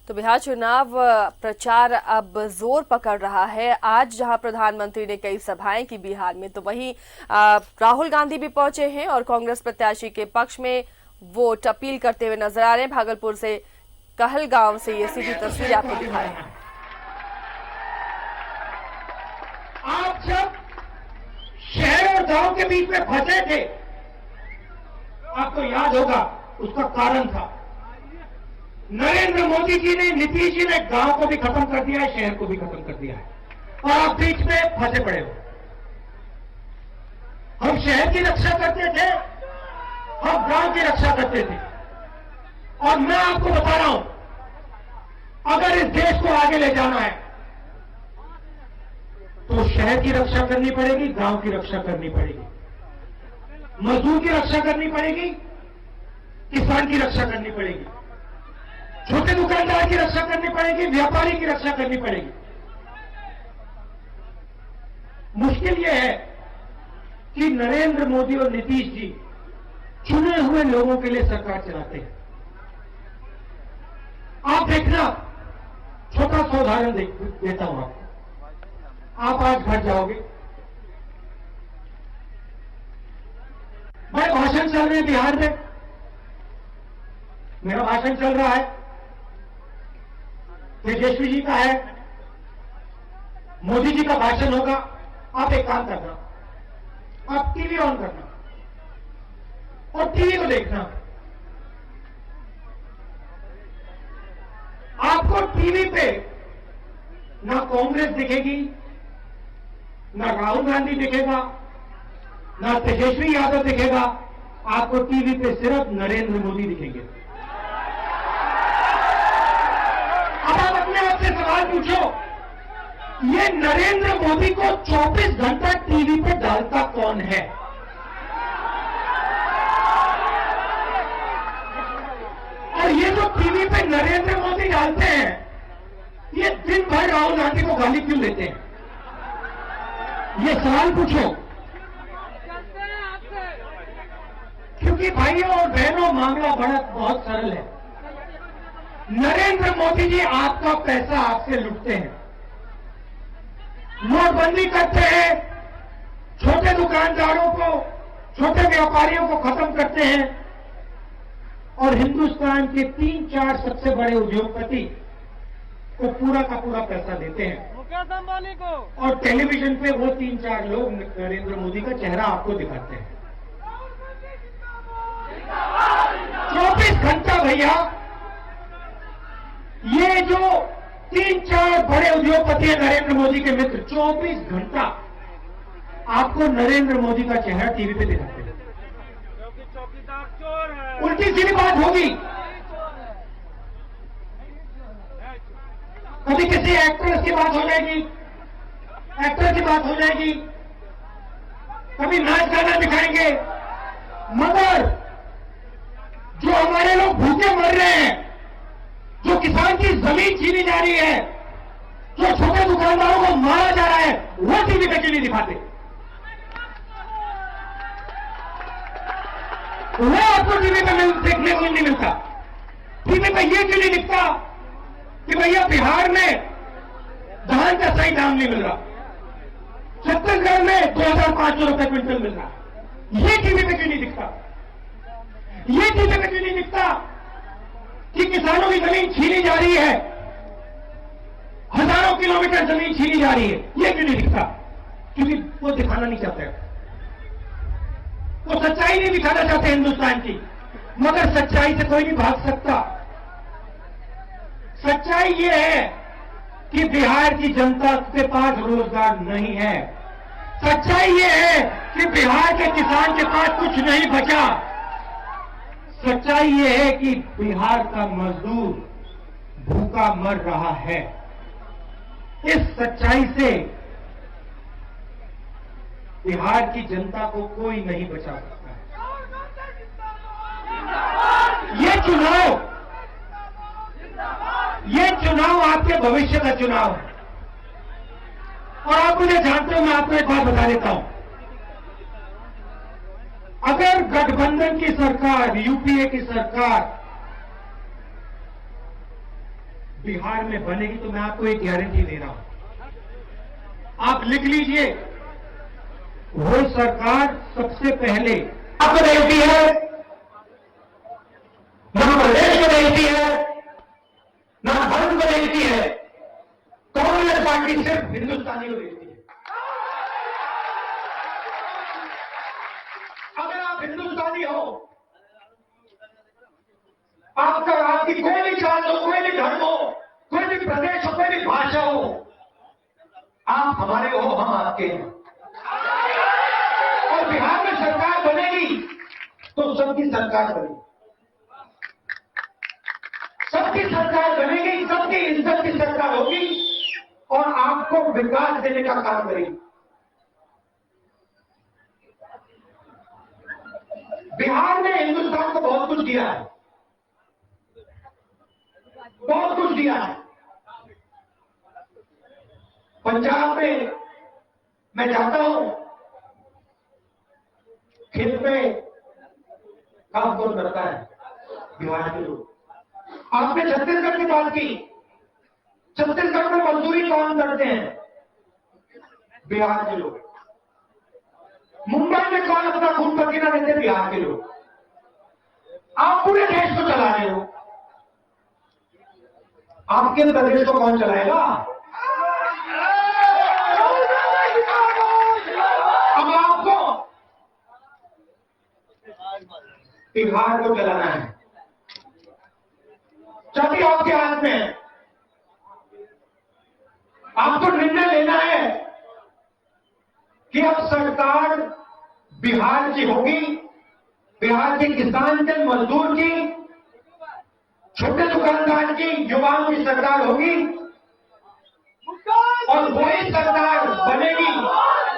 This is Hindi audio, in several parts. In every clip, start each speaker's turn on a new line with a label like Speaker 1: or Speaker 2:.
Speaker 1: तो बिहार चुनाव प्रचार अब जोर पकड़ रहा है। आज जहां प्रधानमंत्री ने कई सभाएं की बिहार में, तो वहीं राहुल गांधी भी पहुंचे हैं और कांग्रेस प्रत्याशी के पक्ष में वोट अपील करते हुए नजर आ रहे हैं। भागलपुर से कहलगांव से ये सीधी तस्वीर आपको दिखा रहे हैं।
Speaker 2: आप जब शहर और गांव के बीच में फंसे थे, आपको याद होगा उसका कारण था नरेंद्र मोदी जी ने, नीतीश जी ने गांव को भी खत्म कर दिया है, शहर को भी खत्म कर दिया है और आप बीच में फंसे पड़े हो। हम शहर की रक्षा करते थे, हम गांव की रक्षा करते थे और मैं आपको बता रहा हूं, अगर इस देश को आगे ले जाना है तो शहर की रक्षा करनी पड़ेगी, गांव की रक्षा करनी पड़ेगी, मजदूर की रक्षा करनी पड़ेगी, किसान की रक्षा करनी पड़ेगी, छोटे दुकानदार की रक्षा करनी पड़ेगी, व्यापारी की रक्षा करनी पड़ेगी। मुश्किल यह है कि नरेंद्र मोदी और नीतीश जी चुने हुए लोगों के लिए सरकार चलाते हैं। आप देखना, छोटा सा उदाहरण देता हूं आपको। आप आज घर जाओगे, मैं भाषण चल रहे हैं बिहार में, मेरा भाषण चल रहा है, तेजस्वी जी का है, मोदी जी का भाषण होगा। आप एक काम करना, आप टीवी ऑन करना और टीवी को देखना। आपको टीवी पे ना कांग्रेस दिखेगी, ना राहुल गांधी दिखेगा, ना तेजस्वी यादव दिखेगा, आपको टीवी पे सिर्फ नरेंद्र मोदी दिखेंगे। अब आप अपने आप से सवाल पूछो, ये नरेंद्र मोदी को 24 घंटा टीवी पे डालता कौन है? और ये जो टीवी पे नरेंद्र मोदी डालते हैं, ये दिन भर राहुल गांधी को गाली क्यों देते हैं? ये सवाल पूछो। क्योंकि भाइयों और बहनों, मामला बहुत सरल है। नरेंद्र मोदी जी आपका पैसा आपसे लुटते हैं, नोटबंदी करते हैं, छोटे दुकानदारों को, छोटे व्यापारियों को खत्म करते हैं और हिंदुस्तान के 3-4 सबसे बड़े उद्योगपति को पूरा का पूरा पैसा देते हैं। मुकेश अंबानी को, और टेलीविजन पे वो 3-4 लोग नरेंद्र मोदी का चेहरा आपको दिखाते हैं। 24 घंटा भैया, ये जो 3-4 बड़े उद्योगपति हैं नरेंद्र मोदी के मित्र, 24 घंटा आपको नरेंद्र मोदी का चेहरा टीवी पे दिखाते हैं। चौकीदार चोर है, उल्टी सीधी बात होगी। कभी किसी एक्ट्रेस की बात हो जाएगी, एक्टर की बात हो जाएगी, कभी नाच गाना दिखाएंगे, मगर जो हमारे लोग भूखे मर रहे हैं, जो किसान की जमीन छीनी जा रही है, जो छोटे दुकानदारों को मारा जा रहा है, वो टीवी पे क्यों नहीं दिखाते? वो आपको टीवी पे देखने को नहीं मिलता। टीवी पे ये क्यों नहीं दिखता कि भैया बिहार में धान का सही दाम नहीं मिल रहा, छत्तीसगढ़ में 2500 रुपए क्विंटल मिल रहा? ये टीवी पे क्यों नहीं दिखता? ये टीवी पे क्यों नहीं दिखता कि किसानों की जमीन छीनी जा रही है, हजारों किलोमीटर जमीन छीनी जा रही है? ये क्यों नहीं दिखता? क्योंकि वो दिखाना नहीं चाहते, वो सच्चाई नहीं दिखाना चाहते हिंदुस्तान की। मगर सच्चाई से कोई नहीं भाग सकता। सच्चाई ये है कि बिहार की जनता के पास रोजगार नहीं है। सच्चाई ये है कि बिहार के किसान के पास कुछ नहीं बचा। सच्चाई ये है कि बिहार का मजदूर भूखा मर रहा है। इस सच्चाई से बिहार की जनता को कोई नहीं बचा सकता है। ये चुनाव आपके भविष्य का चुनाव है। और आप मुझे जानते हो, मैं आपको एक बात बता देता हूं, अगर गठबंधन की सरकार, यूपीए की सरकार बिहार में बनेगी तो मैं आपको एक गारंटी दे रहा हूं, आप लिख लीजिए, वो सरकार सबसे पहले आपको देती है, न प्रदेश को देती है, न भारत को देती है, कांग्रेस पार्टी सिर्फ हिंदुस्तानी को देती है। अगर आप हिंदुस्तानी हो, आपकी कोई भी जात हो, कोई भी धर्म हो, कोई भी प्रदेश हो, कोई भी भाषा हो, आप हमारे हो, हम आपके हैं। और बिहार में सरकार बनेगी तो सबकी सरकार बनेगी, सबकी सरकार बनेगी, सबकी इज्जत की सरकार होगी और आपको विकास देने का काम करेगी। बिहार ने हिंदुस्तान को बहुत कुछ दिया है, बहुत कुछ दिया है। पंजाब में मैं जाता हूं, खेत में काम कौन करता है? बिहार के लोग। आपने छत्तीसगढ़ की बात की, छत्तीसगढ़ में मजदूरी कौन करते हैं? बिहार के लोग। मुंबई में कौन अपना खून पसीना देते? बिहार के लोग। आप पूरे देश को चला रहे हो, आपके प्रदेश को कौन चलाएगा? अब आपको बिहार को चलाना है, चाबी आपके हाथ में है। आपको निर्णय लेना है कि अब सरकार बिहार की होगी, बिहार के किसान के, मजदूर की, छोटे दुकानदार की, युवाओं की सरकार होगी और वही सरकार बनेगी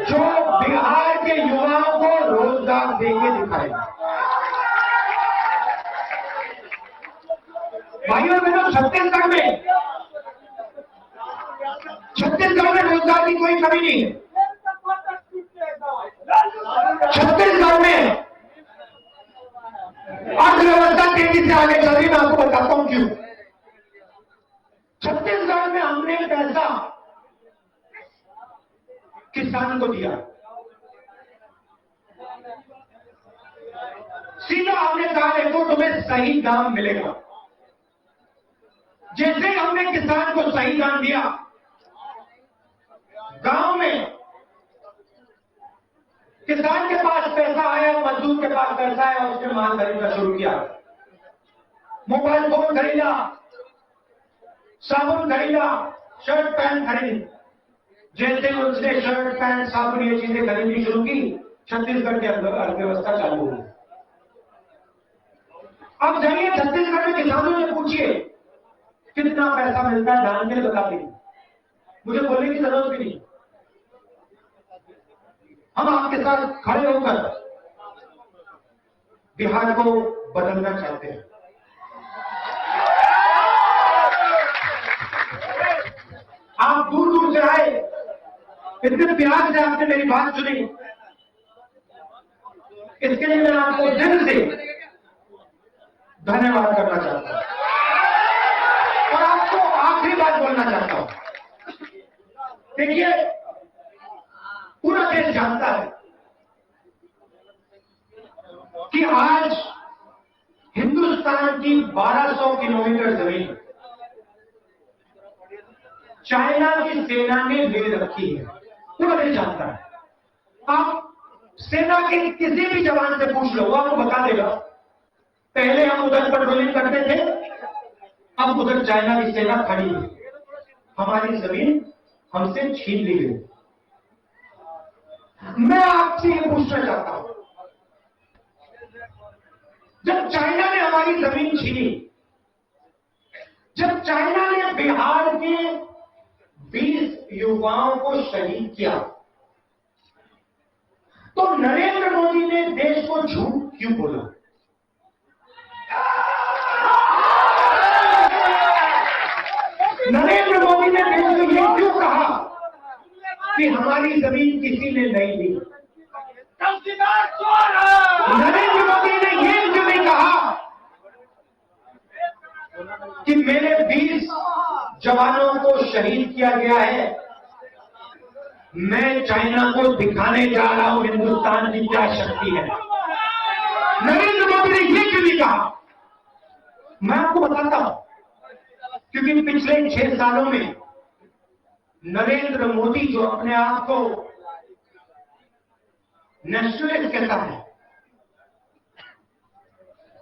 Speaker 2: जो बिहार के युवाओं को रोजगार देके दिखाएगी। भाइयों बहनों, छत्तीसगढ़ में रोजगार की कोई कमी नहीं है। छत्तीसगढ़ में अर्थव्यवस्था तेजी से आगे चल रही, मैं आपको बताता हूं क्यों। छत्तीसगढ़ में हमने पैसा किसान को दिया, सीधा हमने कहा देखो तुम्हें सही दाम मिलेगा। जैसे हमने किसान को सही दाम दिया, गांव में किसान के पास पैसा आया, मजदूर के पास पैसा आया, उसने माल खरीदना शुरू किया, मोबाइल फोन खरीदा, साबुन खरीदा, शर्ट पैंट खरीद। जैसे उसने शर्ट पैंट साबुन ये चीजें खरीदनी शुरू की, छत्तीसगढ़ की अर्थव्यवस्था चालू हुई। अब जाइए छत्तीसगढ़ में किसानों से पूछिए कितना पैसा मिलता है, धान के बता देंगे, मुझे बोलने की जरूरत भी नहीं। हम आपके साथ खड़े होकर बिहार को बदलना चाहते हैं। आप दूर दूर से आए, इतने प्यार से आपने मेरी बात सुनी, इसके लिए मैं आपको दिल से धन्यवाद करना चाहता हूं और आपको आखिरी बात बोलना चाहता हूं। देखिए, पूरा देश जानता है कि आज हिंदुस्तान की 1200 किलोमीटर जमीन चाइना की सेना ने ले रखी है, पूरा देश जानता है। आप सेना के किसी भी जवान से पूछ लो, वो आपको बता देगा पहले हम उधर पेट्रोलिंग करते थे, अब उधर चाइना की सेना खड़ी है, हमारी जमीन हमसे छीन ली गई। मैं आपसे ये पूछना चाहता हूं, जब चाइना ने हमारी जमीन छीनी, जब चाइना ने बिहार के 20 युवाओं को शहीद किया, तो नरेंद्र मोदी ने देश को झूठ क्यों बोला? नरेंद्र मोदी ने देश को ये क्यों कहा कि हमारी जमीन किसी ने नहीं ली? नरेंद्र मोदी ने ये क्यों नहीं कहा कि मेरे 20 जवानों को शहीद किया गया है। मैं चाइना को दिखाने जा रहा हूं हिंदुस्तान की क्या शक्ति है। नरेंद्र मोदी ने ये क्यों नहीं कहा, मैं आपको बताता हूं, क्योंकि पिछले 6 सालों में नरेंद्र मोदी जो अपने आप को नेशनलिस्ट कहता है,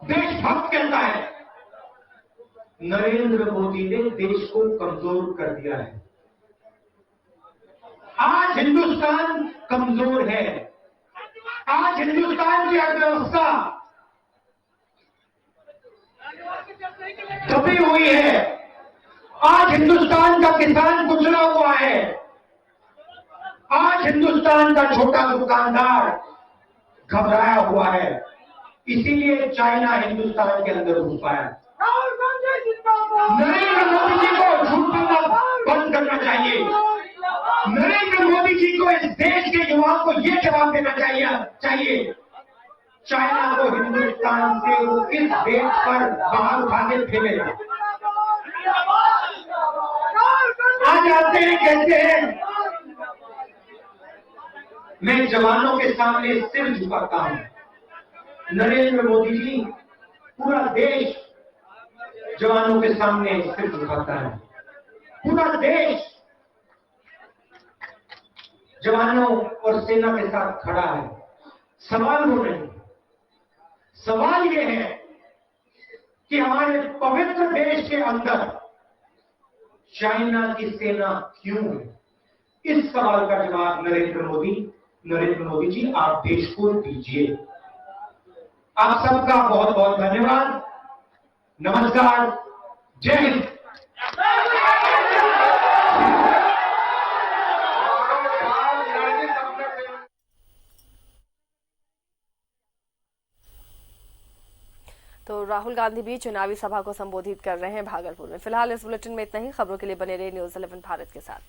Speaker 2: देशभक्त कहता है, नरेंद्र मोदी ने देश को कमजोर कर दिया है। आज हिंदुस्तान कमजोर है। आज हिंदुस्तान की अर्थव्यवस्था दबी हुई है। आज हिंदुस्तान का किसान कुचला हुआ है। आज हिंदुस्तान का छोटा दुकानदार घबराया हुआ है। इसीलिए चाइना हिंदुस्तान के अंदर घुस पाया। नरेंद्र मोदी जी को झूठ बोलना बंद करना चाहिए। नरेंद्र मोदी जी को इस देश के युवाओं को यह जवाब देना चाहिए चाइना को हिंदुस्तान से इस देश पर बाहर उठा के फेंकेगा। आज आते हैं, कहते हैं मैं जवानों के सामने सिर झुकाता हूं। नरेंद्र मोदी जी, पूरा देश जवानों के सामने सिर झुकाता है। पूरा देश जवानों और सेना के साथ खड़ा है। सवाल वो नहीं, सवाल ये है कि हमारे पवित्र देश के अंदर चाइना की सेना क्यों है। इस सवाल का जवाब नरेंद्र मोदी जी आप देश को दीजिए। आप सबका बहुत बहुत धन्यवाद। नमस्कार, जय हिंद।
Speaker 1: तो राहुल गांधी भी चुनावी सभा को संबोधित कर रहे हैं भागलपुर में। फिलहाल इस बुलेटिन में इतना ही। खबरों के लिए बने रहिए न्यूज़ 11 भारत के साथ।